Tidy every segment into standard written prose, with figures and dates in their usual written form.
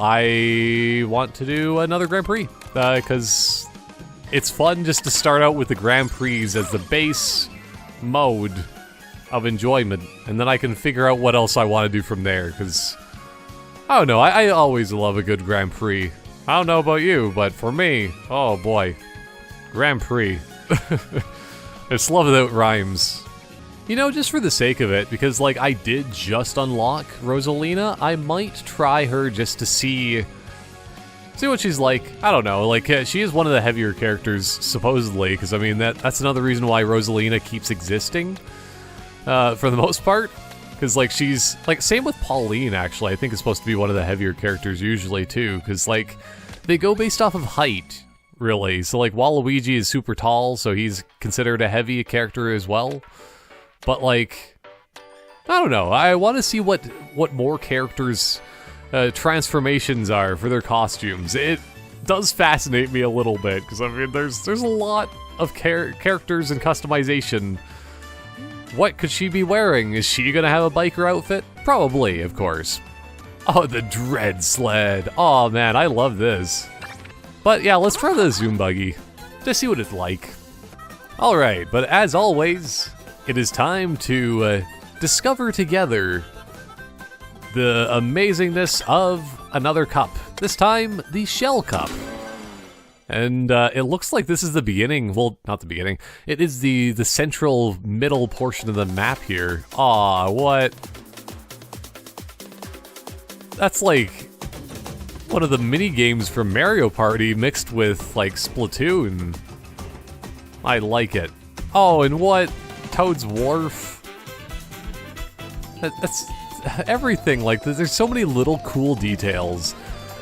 I want to do another Grand Prix, because it's fun just to start out with the Grand Prix as the base mode of enjoyment, and then I can figure out what else I want to do from there, because, I don't know, I always love a good Grand Prix. I don't know about you, but for me, oh boy, Grand Prix. I just love that it rhymes. You know, just for the sake of it, because, like, I did just unlock Rosalina, I might try her just to see what she's like. I don't know, like, she is one of the heavier characters, supposedly, because, I mean, that's another reason why Rosalina keeps existing, for the most part. Because, like, she's, like, same with Pauline, actually, I think is supposed to be one of the heavier characters usually, too, because, like, they go based off of height, really. So, like, Waluigi is super tall, so he's considered a heavy character as well. But, like, I don't know. I want to see what more characters' transformations are for their costumes. It does fascinate me a little bit, because, I mean, there's a lot of characters and customization. What could she be wearing? Is she gonna have a biker outfit? Probably, of course. Oh, the Dread Sled. Oh, man, I love this. But, yeah, let's try the Zoom Buggy to see what it's like. Alright, but as always, it is time to discover together the amazingness of another cup. This time, the Shell Cup. And it looks like this is the beginning. Well, not the beginning. It is the central middle portion of the map here. Aw, what? That's like one of the mini games from Mario Party mixed with, like, Splatoon. I like it. Oh, and what? Toad's Wharf. That's everything. Like, there's so many little cool details.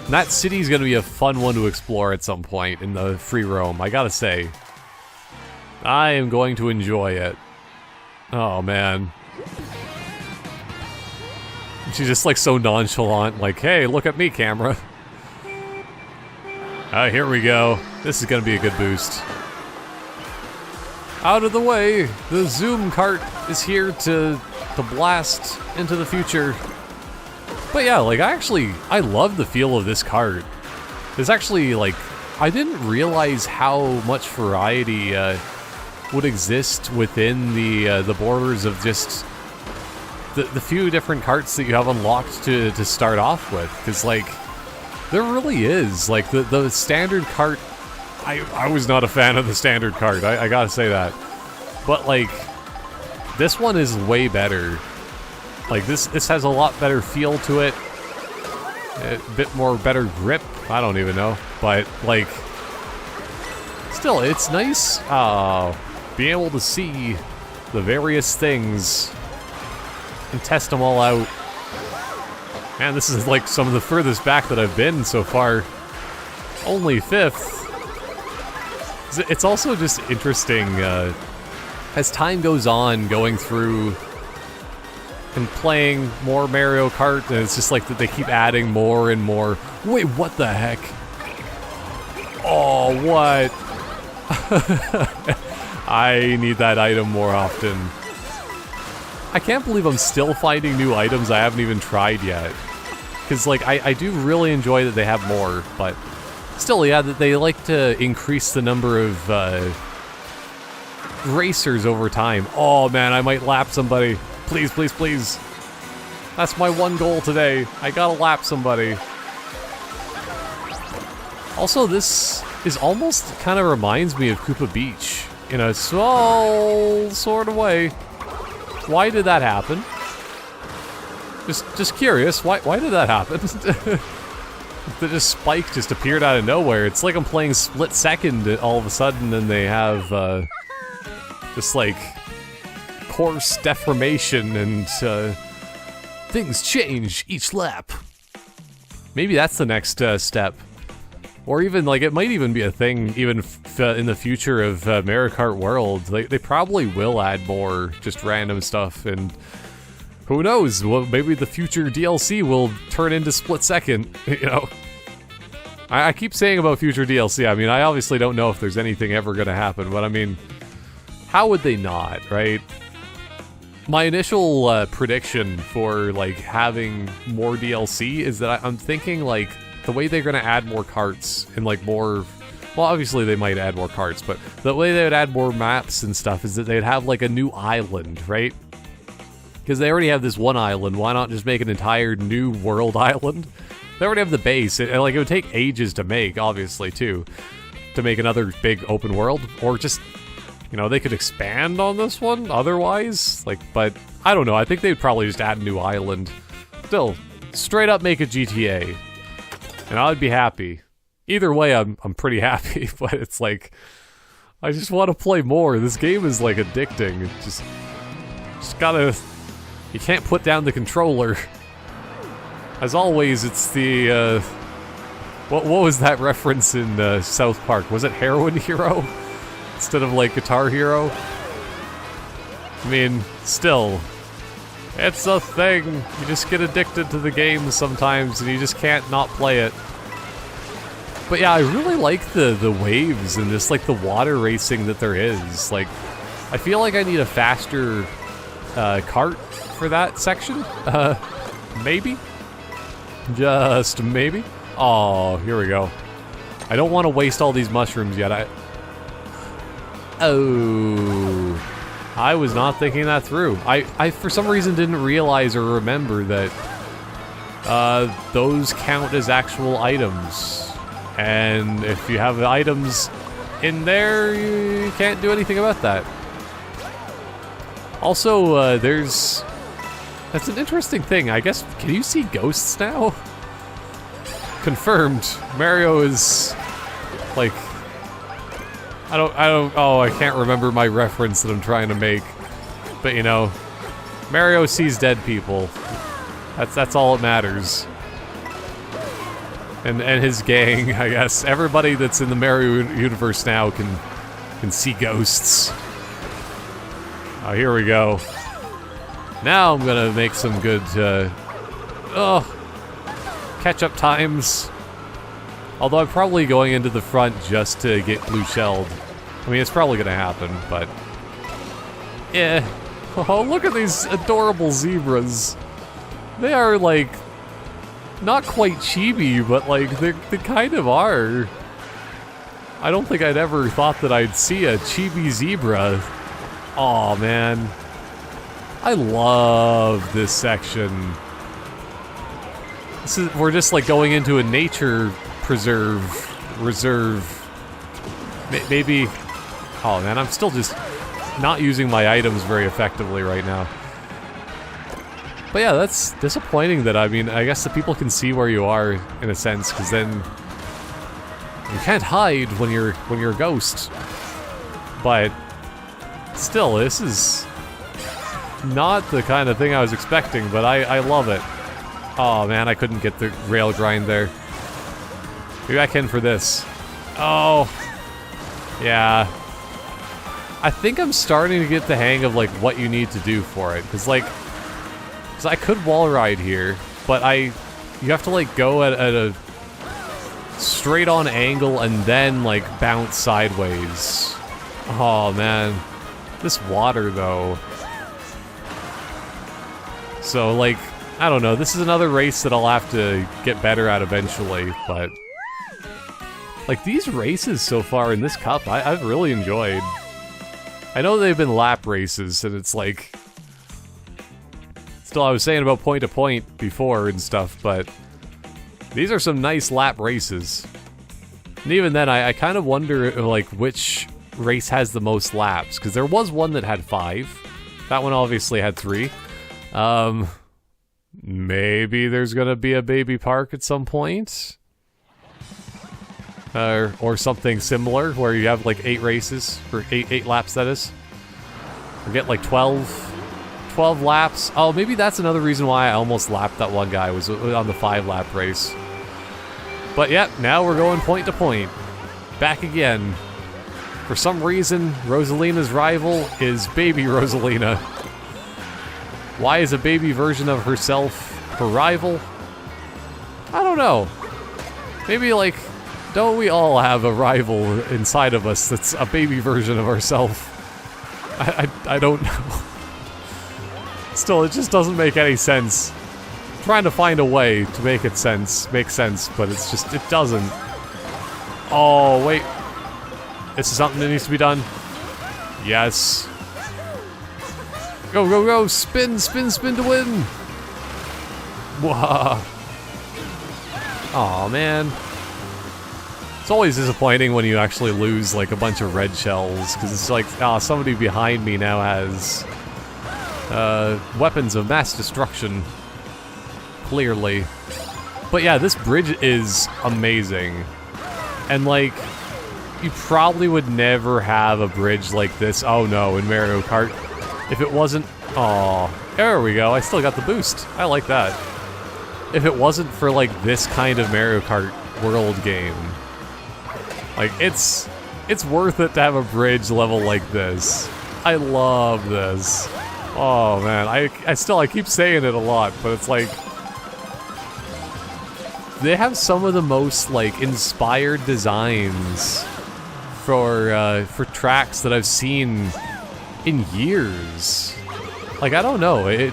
And that city's gonna be a fun one to explore at some point in the free roam, I gotta say. I am going to enjoy it. Oh, man. She's just, like, so nonchalant, like, hey, look at me, camera. Here we go. This is gonna be a good boost. Out of the way, the Zoom Kart is here to blast into the future. But yeah, like, I love the feel of this kart. There's actually, like, I didn't realize how much variety would exist within the borders of just the few different karts that you have unlocked to start off with. Because, like, there really is. Like, the standard kart, I was not a fan of the standard kart, I gotta say that. But, like, this one is way better. Like, this has a lot better feel to it. A bit more better grip. I don't even know. But, like, still, it's nice being able to see the various things and test them all out. Man, this is, like, some of the furthest back that I've been so far. Only 5th. It's also just interesting, as time goes on, going through and playing more Mario Kart, and it's just like that they keep adding more and more. Wait, what the heck? Oh, what? I need that item more often. I can't believe I'm still finding new items I haven't even tried yet. Because, like, I do really enjoy that they have more, but still, yeah, that they like to increase the number of racers over time. Oh, man, I might lap somebody. Please, please, please. That's my one goal today. I gotta lap somebody. Also, this is almost kind of reminds me of Koopa Beach in a small sort of way. Why did that happen? Just curious. Why did that happen? The spike just appeared out of nowhere. It's like I'm playing Split Second all of a sudden, and they have just like course deformation and things change each lap. Maybe that's the next step. Or even, like, it might even be a thing even in the future of Mario Kart World. They probably will add more just random stuff, and who knows, well, maybe the future DLC will turn into Split Second, you know? I keep saying about future DLC, I mean, I obviously don't know if there's anything ever gonna happen, but I mean, how would they not, right? My initial prediction for, like, having more DLC is that I'm thinking, like, the way they're gonna add more carts and like more. Well, obviously they might add more carts, but the way they would add more maps and stuff is that they'd have like a new island, right? Because they already have this one island. Why not just make an entire new world island? They already have the base, and like it would take ages to make, obviously too, to make another big open world, or just. You know, they could expand on this one otherwise, like, but I don't know. I think they'd probably just add a new island. Still, straight up make a GTA, and I'd be happy. Either way, I'm pretty happy. But it's like, I just want to play more. This game is like addicting. It just gotta. You can't put down the controller. As always, it's the what was that reference in South Park? Was it Heroin Hero? Instead of, like, Guitar Hero? I mean, still. It's a thing. You just get addicted to the game sometimes, and you just can't not play it. But yeah, I really like the waves and just, like, the water racing that there is. Like, I feel like I need a faster cart for that section. Maybe? Just maybe? Oh, here we go. I don't want to waste all these mushrooms yet. Oh, I was not thinking that through. I for some reason didn't realize or remember that those count as actual items. And if you have items in there, you can't do anything about that. Also, that's an interesting thing. I guess, can you see ghosts now? Confirmed. Mario is, like... I can't remember my reference that I'm trying to make. But, you know, Mario sees dead people. That's all that matters. And his gang, I guess. Everybody that's in the Mario universe now can see ghosts. Oh, here we go. Now I'm gonna make some good, catch-up times. Although I'm probably going into the front just to get blue shelled. I mean, it's probably gonna happen, but... yeah. Oh, look at these adorable zebras. They are, like... not quite chibi, but, like, they kind of are. I don't think I'd ever thought that I'd see a chibi zebra. Aw, man. I love this section. We're just, like, going into a nature... reserve. Maybe... oh man, I'm still just not using my items very effectively right now. But yeah, that's disappointing that, I mean, I guess the people can see where you are, in a sense, because then... you can't hide when you're a ghost. But... still, this is... not the kind of thing I was expecting, but I love it. Oh man, I couldn't get the rail grind there. Maybe I can for this. Oh. Yeah. I think I'm starting to get the hang of, like, what you need to do for it. Because I could wall ride here, but you have to, like, go at a straight-on angle and then, like, bounce sideways. Oh, man. This water, though. So, like, I don't know. This is another race that I'll have to get better at eventually, but... like, these races so far in this cup, I've really enjoyed. I know they've been lap races, and it's like... still, I was saying about point to point before and stuff, but... these are some nice lap races. And even then, I kind of wonder, like, which race has the most laps, because there was one that had 5. That one obviously had 3. Maybe there's gonna be a baby park at some point? Or something similar, where you have like 8 races, or 8 laps that is. Or get like 12 laps. Oh, maybe that's another reason why I almost lapped that one guy, was on the 5-lap race. But yeah, now we're going point to point. Back again. For some reason, Rosalina's rival is baby Rosalina. Why is a baby version of herself her rival? I don't know. Maybe like... don't we all have a rival inside of us that's a baby version of ourselves? I don't know. Still, it just doesn't make any sense. trying to find a way to make it make sense, but it's just, it doesn't. Oh, wait. This is something that needs to be done. Yes. Go, go, go. Spin, spin, spin to win. Whoa. Aw, man. It's always disappointing when you actually lose, like, a bunch of red shells, because it's like, somebody behind me now has weapons of mass destruction. Clearly. But yeah, this bridge is amazing. And, like, you probably would never have a bridge like this, oh no, in Mario Kart, if it wasn't... Aw, there we go, I still got the boost. I like that. If it wasn't for, like, this kind of Mario Kart world game. Like, it's worth it to have a bridge level like this. I love this. Oh, man. I keep saying it a lot, but it's like... They have some of the most, like, inspired designs for tracks that I've seen in years. Like, I don't know. It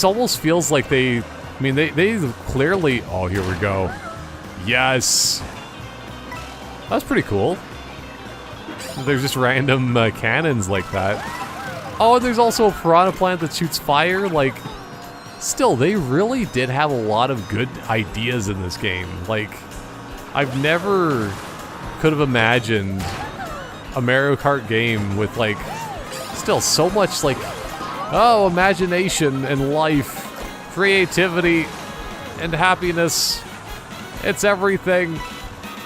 almost feels like they... I mean, they clearly... Oh, here we go. Yes! That's pretty cool. There's just random cannons like that. Oh, and there's also a piranha plant that shoots fire. Like, still, they really did have a lot of good ideas in this game. Like, I've never could have imagined a Mario Kart game with, like, still so much, like, oh, imagination and life, creativity and happiness. It's everything.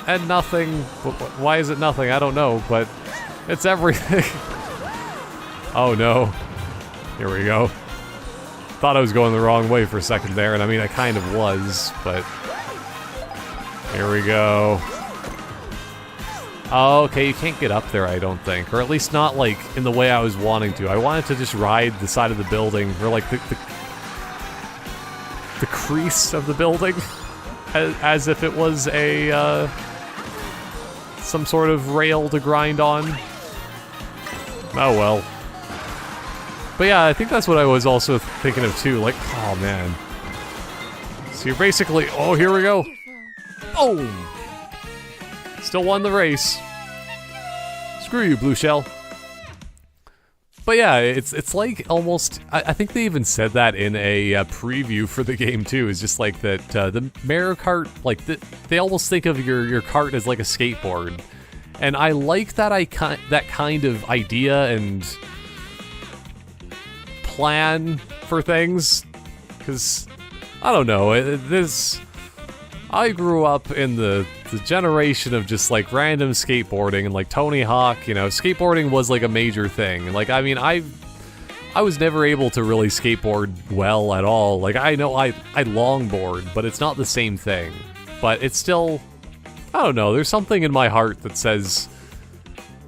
And nothing. Why is it nothing? I don't know, but it's everything. Oh no. Here we go. Thought I was going the wrong way for a second there, and I mean, I kind of was, but... Here we go. Oh, okay, you can't get up there, I don't think. Or at least not, like, in the way I was wanting to. I wanted to just ride the side of the building, or, like, the crease of the building, as if it was a, some sort of rail to grind on. Oh well. But yeah, I think that's what I was also thinking of too, like, oh man. So you're basically, oh, here we go. Oh! Still won the race. Screw you, Blue Shell. But yeah, it's like almost, I think they even said that in a preview for the game too, is just like that the Mario Kart, like, they almost think of your kart as like a skateboard. And I like that that kind of idea and plan for things, because, I don't know, I grew up in the generation of just, like, random skateboarding, and, like, Tony Hawk, you know, skateboarding was, like, a major thing. Like, I mean, I was never able to really skateboard well at all. Like, I know I longboard, but it's not the same thing. But it's still, I don't know, there's something in my heart that says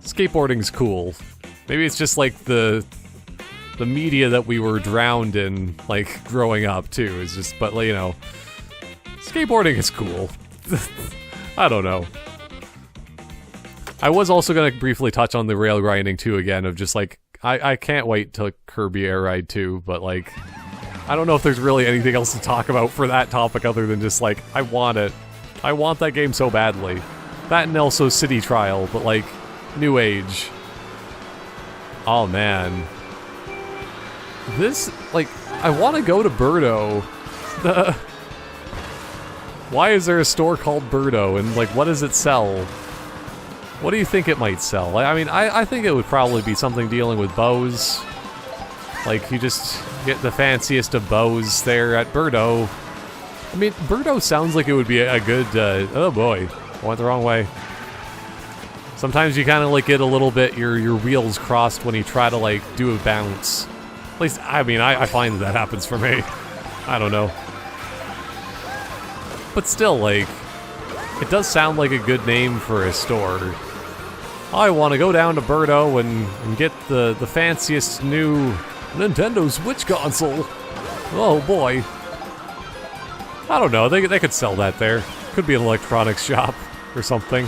skateboarding's cool. Maybe it's just, like, the media that we were drowned in, like, growing up, too, is just, but, you know, skateboarding is cool. I don't know. I was also going to briefly touch on the rail grinding, too, again, of just, like, I can't wait till Kirby Air Ride 2, but, like, I don't know if there's really anything else to talk about for that topic other than just, like, I want it. I want that game so badly. That and also City Trial, but, like, New Age. Oh, man. This, like, I want to go to Birdo. Why is there a store called Birdo, and, like, what does it sell? What do you think it might sell? I mean, I think it would probably be something dealing with bows. Like, you just get the fanciest of bows there at Birdo. I mean, Birdo sounds like it would be a good, oh boy, I went the wrong way. Sometimes you kind of, like, get a little bit, your wheels crossed when you try to, like, do a bounce. At least, I mean, I find that happens for me. I don't know. But still, like, it does sound like a good name for a store. I want to go down to Birdo and get the fanciest new Nintendo Switch console. Oh boy. I don't know, they could sell that there. Could be an electronics shop or something.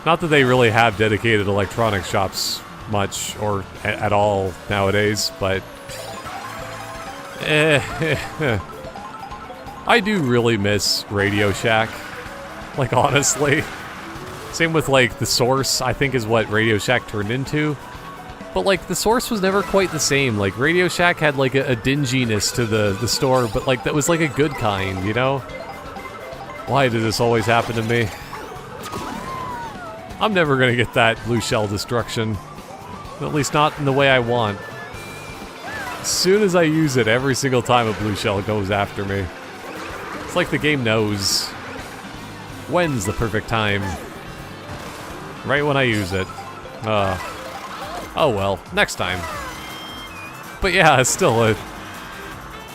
Not that they really have dedicated electronics shops much or at all nowadays, but I do really miss Radio Shack. Like, honestly. Same with, like, the Source, I think is what Radio Shack turned into. But, like, the Source was never quite the same. Like, Radio Shack had, like, a dinginess to the store, but, like, that was, like, a good kind, you know? Why does this always happen to me? I'm never gonna get that blue shell destruction. At least not in the way I want. As soon as I use it, every single time a blue shell goes after me. It's like the game knows when's the perfect time. Right when I use it. Oh well, next time. But yeah, it's still a...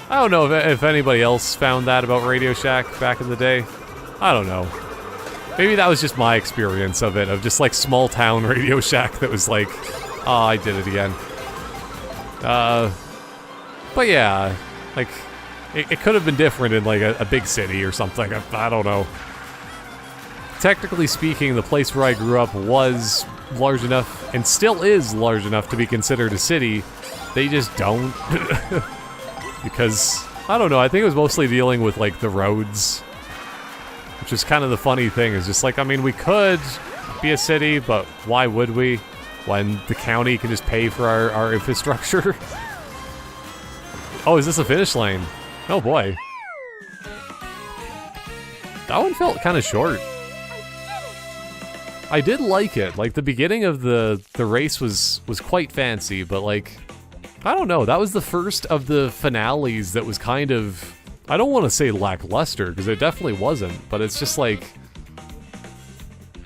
I don't know if anybody else found that about Radio Shack back in the day. I don't know. Maybe that was just my experience of it, of just like small town Radio Shack that was like, oh, I did it again. But yeah, like, it could have been different in like a big city or something, I don't know. Technically speaking, the place where I grew up was large enough, and still is large enough to be considered a city. They just don't. Because, I don't know, I think it was mostly dealing with like the roads. Which is kind of the funny thing, is just like, I mean, we could be a city, but why would we? When the county can just pay for our infrastructure? Oh, is this a finish lane? Oh boy. That one felt kind of short. I did like it. Like, the beginning of the race was quite fancy, but like, I don't know, that was the first of the finales that was kind of, I don't want to say lackluster, because it definitely wasn't, but it's just like,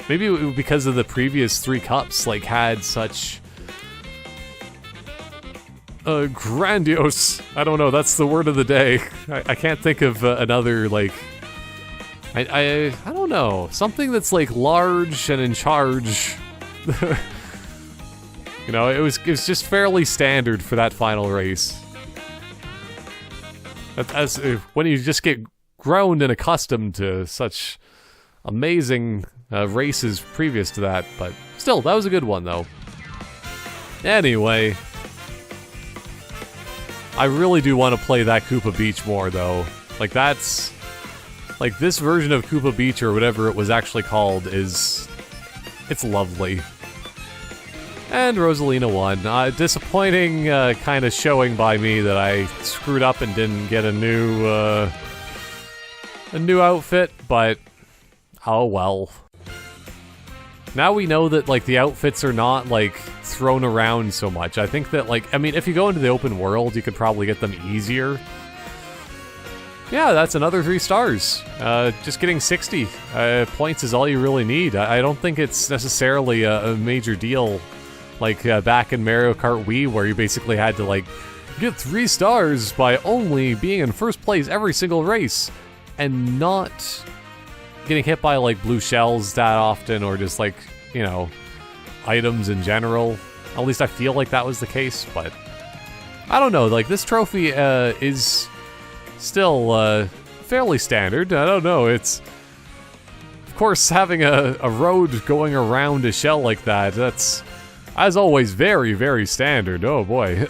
maybe because of the previous 3 cups, like, had such grandiose, I don't know, that's the word of the day. I can't think of another, like, I don't know, something that's like large and in charge. You know, it was just fairly standard for that final race. As when you just get grown and accustomed to such amazing races previous to that, but still, that was a good one though. Anyway, I really do want to play that Koopa Beach more though. Like, that's... like, this version of Koopa Beach, or whatever it was actually called, is... it's lovely. And Rosalina won. Disappointing kind of showing by me that I screwed up and didn't get a new outfit, but oh well. Now we know that, like, the outfits are not, like, thrown around so much. I think that, like, I mean, if you go into the open world, you could probably get them easier. Yeah, that's another 3 stars. Just getting 60 points is all you really need. I don't think it's necessarily a major deal, like back in Mario Kart Wii, where you basically had to, like, get 3 stars by only being in first place every single race, and not getting hit by, like, blue shells that often, or just, like, you know, items in general. At least I feel like that was the case, but I don't know, like, this trophy is still fairly standard. I don't know, it's... of course, having a road going around a shell like that, that's, as always, very, very standard. Oh boy.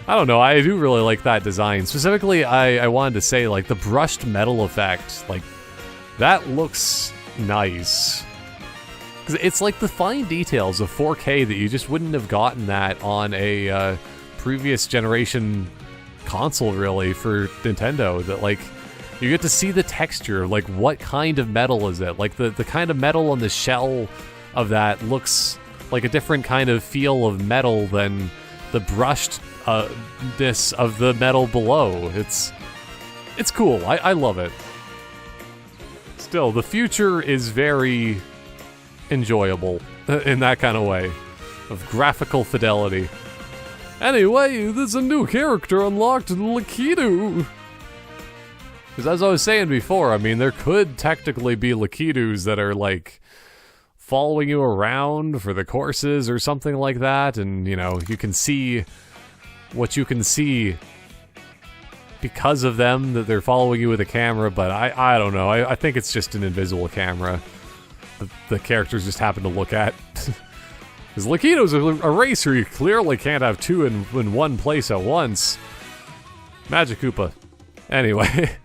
I don't know, I do really like that design. Specifically, I wanted to say, like, the brushed metal effect, like, that looks nice. 'Cause it's like the fine details of 4K that you just wouldn't have gotten that on a previous generation console, really, for Nintendo. That, like, you get to see the texture, like, what kind of metal is it? Like, the kind of metal on the shell of that looks like a different kind of feel of metal than the brushedness of the metal below. It's cool. I love it. Still, the future is very enjoyable in that kind of way, of graphical fidelity. Anyway, there's a new character unlocked, Lakitu. Because as I was saying before, I mean, there could technically be Lakitus that are, like, following you around for the courses or something like that, and, you know, you can see what you can see because of them, that they're following you with a camera, but I don't know, I think it's just an invisible camera that the characters just happen to look at. Because Lakito's a racer, you clearly can't have 2 in one place at once. Magic Koopa. Anyway,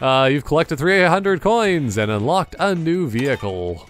you've collected 300 coins and unlocked a new vehicle.